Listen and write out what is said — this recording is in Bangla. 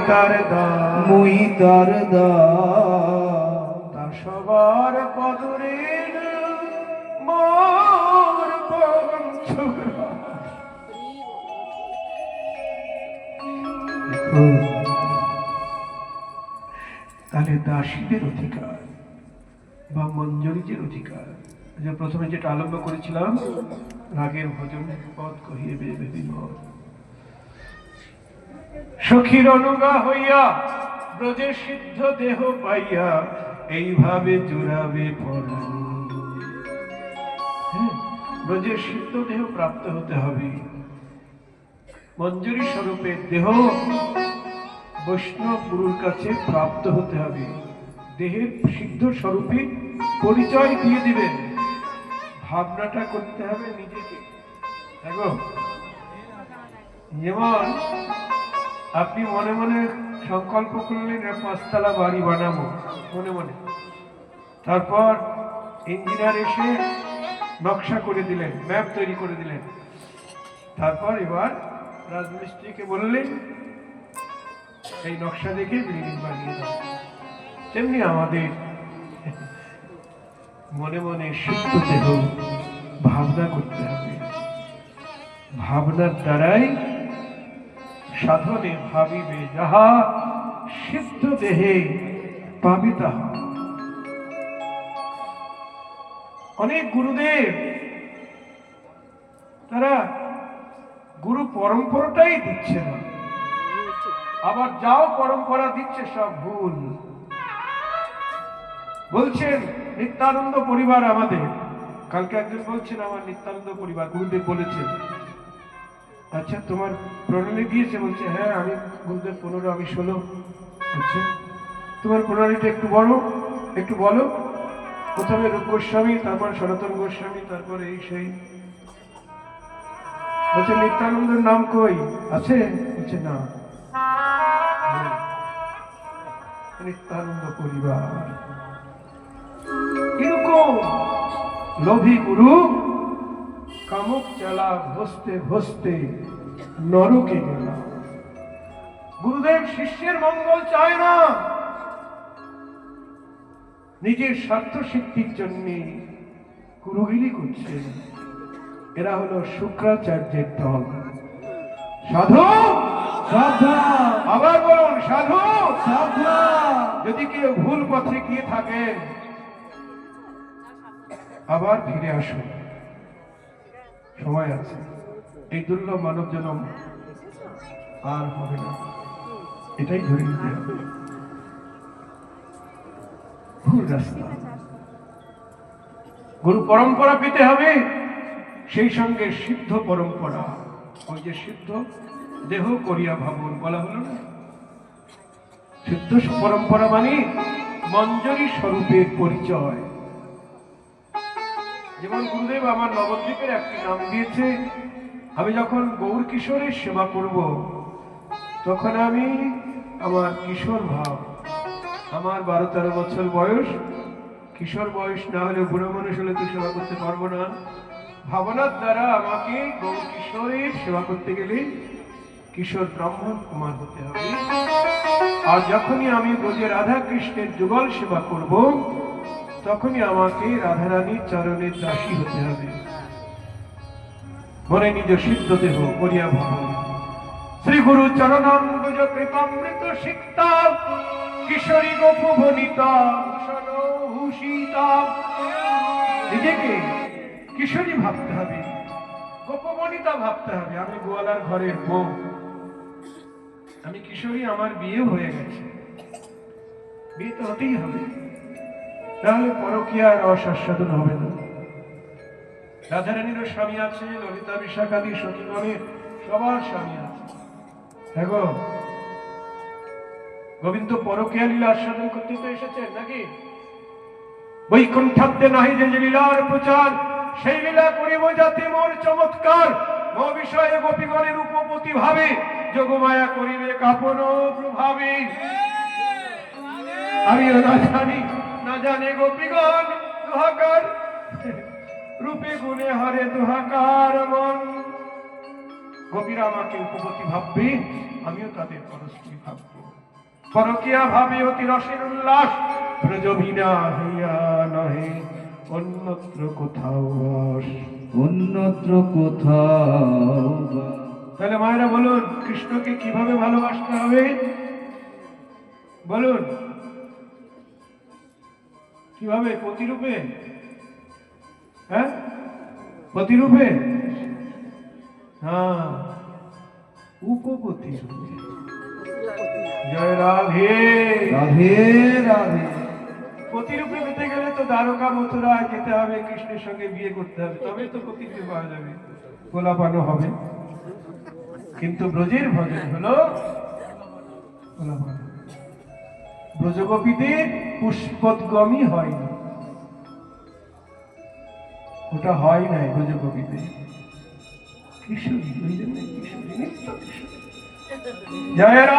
তার দাস, মুই তার সবার পদরের মোর পঞ্চগ্রাস। তাহলে দাসীদের অধিকার বা মঞ্জরীদের অধিকার, যে প্রথমে যেটা আরম্ভ করেছিলাম, রাগের ভজন পদ কহিয়ে বেবি মন সখীর অনুগা হইয়া ব্রজের সিদ্ধ দেহ পাইয়া এইভাবে জুড়াবে পরাণ। ব্রজের সিদ্ধ দেহ প্রাপ্ত হতে হবে, মঞ্জুরি স্বরূপে দেহ বৈষ্ণব গুরুর কাছে প্রাপ্ত হতে হবে। দেহের সিদ্ধ স্বরূপে পরিচয় দিয়ে দিবেন, ভাবনাটা করতে হবে নিজেকে। দেখো, যেমন আপনি মনে মনে সংকল্প করলেন 5 তলা বাড়ি বানাবো মনে মনে, তারপর ইঞ্জিনিয়ার এসে নকশা করে দিলেন, ম্যাপ তৈরি করে দিলেন, তারপর এবার রাজমিস্ত্রিকে বললেন এই নকশা দেখে বিল্ডিং বানিয়ে দাও। তেমনি আমাদের মনে মনে শুদ্ধ দেহ ভাবনা করতে হবে, ভাবনার দ্বারাই সাধনে ভাবিবে যাহা সিদ্ধ দেহে পাবি তাহা। অনেক গুরুদেব তারা গুরু পরম্পরাটাই দিচ্ছে না, আবার যাও পরম্পরা দিচ্ছে সব ভুল। বলছেন নিত্যানন্দ পরিবার আমাদের, কালকে একজন বলছেন আমার নিত্যানন্দ পরিবার, গুরুদেব বলেছেন। আচ্ছা তোমার প্রণালী দিয়েছে? বলছে হ্যাঁ আমি গুরুদেব 15, আমি 16। আচ্ছা তোমার প্রণালীটা একটু বড়, একটু বলো। প্রথমে রূপ গোস্বামী, তারপর সনাতন গোস্বামী, তারপর এই সেই। বলছে নিত্যানন্দের নাম কই আছে? বলছে না। নিত্যানন্দ পরিবার এরকম লোভী গুরু কামক চালা ভসতে ভসতে নরকে গেল। গুরুদেব শিষ্যের মঙ্গল চায় না, নিজের স্বার্থ সিদ্ধির জন্য গুরুগিরি করছেন। এরা হলো শুক্রাচার্যের দল। সাধু সাবধান, আবার বলুন সাধু সাবধান। যদি কেউ ভুল পথে গিয়ে থাকেন আবার ফিরে আসুন, সময় আছে। এই দুর্লভ মানব জন্ম আর হবে না, এটাই ধরে নিতে হবে। ভুল রাস্তা, গুরু পরম্পরা পেতে হবে, সেই সঙ্গে সিদ্ধ পরম্পরা। ওই যে সিদ্ধ দেহ করিয়া ভাবন বলা হলো না, সিদ্ধ পরম্পরা মানে মঞ্জরি স্বরূপের পরিচয়। যেমন গুরুদেব আমার নবদ্বীপের একটি নাম দিয়েছে, আমি যখন গৌর কিশোরের সেবা করব তখন আমি আমার কিশোর ভাব, আমার 12-13 বছর বয়স, কিশোর বয়স না হলে বুড়ো মানুষ হলে তো সেবা করতে পারবো না। ভাবনার দ্বারা আমাকে গৌর কিশোরের সেবা করতে গেলে কিশোর ব্রাহ্মণ কুমার হতে হবে। আর যখনই আমি ব্রজে রাধা কৃষ্ণের যুগল সেবা করব তখনই আমাকে রাধারানীর চরণের দাসী হতে হবে। মনে নিজ সিদ্ধ দেহ করিয়া ভাবন। শ্রী গুরু চরণাম্বুজ কৃপামৃত সিক্তা কিশোরী গোপ বনিতা ভূষিতা। নিজেকে কিশোরী ভাবতে হবে, গোপবনিতা ভাবতে হবে। আমি গোয়ালার ঘরের বউ, আমি কিশোরী, আমার বিয়ে হয়ে গেছে, বিয়ে তো হতেই হবে, তাহলে পরকীয়ার রস আস্বাদন হবে না। রাধারানীরও স্বামী আছে, ললিতা বিশাখাদি সতীগণের সবার স্বামী আছে। দেখো গোবিন্দ পরকীয়া লীলা আস্বাদন করতে তো এসেছেন নাকি? বৈকুণ্ঠাব্দে নাহি যে লীলার প্রচার, সেই লীলা করিব যাতে মোর চমৎকার। মো বিষয়ে গোপীগণের উপপতি ভাবে, যোগমায়া করিবে কাপন প্রভাবে। আমিও না জানি, না জানে গোপীগণ দুহাকার, রূপে গুণে হরে দুহাকার মন। গোপীরা আমাকে উপপতি ভাববে, আমিও তাদের পরস্ত্রী ভাবব। পরকীয়া ভাবে অতি রসের উল্লাস, ব্রজবিনা হইয়া নহে অন্যত্র কোথাও বাস। অন্যত্র কোথাও বা। তাহলে মায়েরা বলুন, কৃষ্ণকে কিভাবে ভালোবাসতে হবে বলুন? কিভাবে? প্রতিরূপে? হ্যাঁ, প্রতিরূপে? হ্যাঁ, উপপতি রূপে। জয় রাধে রাধে রাধে। প্রতিরূপে পেতে গেলে তো দ্বারকা মথুরায় যেতে হবে, কৃষ্ণের সঙ্গে বিয়ে করতে হবে, তবে তো প্রতিরূপে পাওয়া যাবে, গোলাপানো হবে। কিন্তু ব্রজের ভজন হলো গোলাপানো। ব্রজগোপীদের পুষ্পোদ্গমই হয়নি, ওটা হয় নাই ব্রজগোপীদের। কিশোরী, ওই জন্য কিশোরী, নিত্য কিশোরী। জয় রাধে।